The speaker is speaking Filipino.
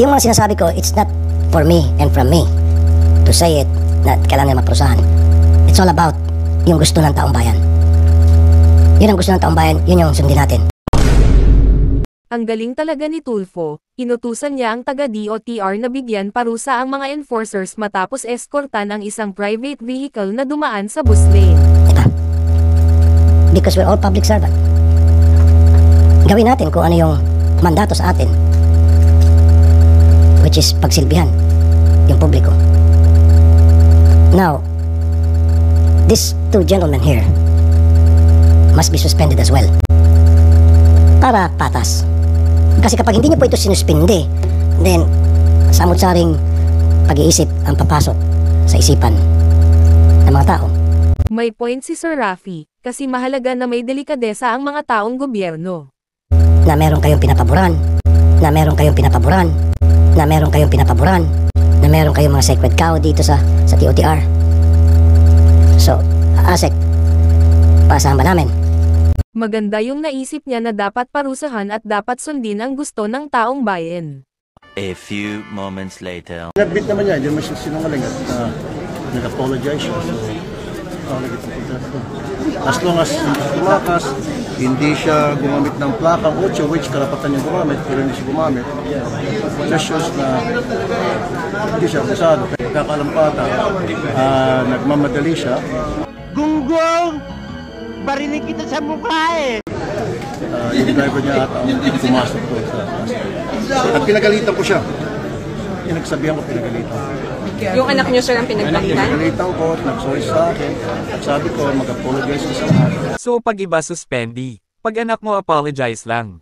yung mga sinasabi ko, it's not for me and from me to say it na kailangan maparusahan. It's all about yung gusto ng taong bayan. Yun ang gusto ng taong bayan, yun yung sundin natin. Ang galing talaga ni Tulfo, inutusan niya ang taga-DOTR na bigyan parusa ang mga enforcers matapos eskortan ang isang private vehicle na dumaan sa bus lane. Diba? Because we're all public servant. Gawin natin kung ano yung mandato sa atin, which is pagsilbihan yung publiko. Now, these two gentlemen here must be suspended as well para patas. Kasi kapag hindi niyo po ito sinuspindi, then samot-saring pag-iisip ang papasok sa isipan ng mga tao. May point si Sir Raffy, kasi mahalaga na may delikadesa ang mga taong gobyerno. Na meron kayong pinapaboran, na meron kayong pinapaboran, na meron kayong pinapaboran, na meron kayong mga sacred cow dito sa DOTR. So, ASEC, pasahan ba namin? Maganda yung naisip niya na dapat parusahan at dapat sundin ang gusto ng taong bayan. A few moments later. Nag-beat naman niya, hindi naman siya sinungaling at nag-apologize siya. So, as long as tumakas, hindi siya gumamit ng plakang 8, which karapatan niya gumamit, pero hindi siya gumamit. Just shows na hindi siya abusado. Kakalampata, nagmamadali siya. Gunggong! Barinig kita sa mukha eh! Yung driver niya ata ang pumasok po sa at pinagalitan ko siya. Yung nagsabihan ko, pinagalitan ko. Yung anak niyo, sir, ang pinagpalitan? Pinagalitan ko, nag-sorry sa akin. At sabi ko, mag-apologize ko sa lahat. So pag iba suspendi, pag anak mo apologize lang.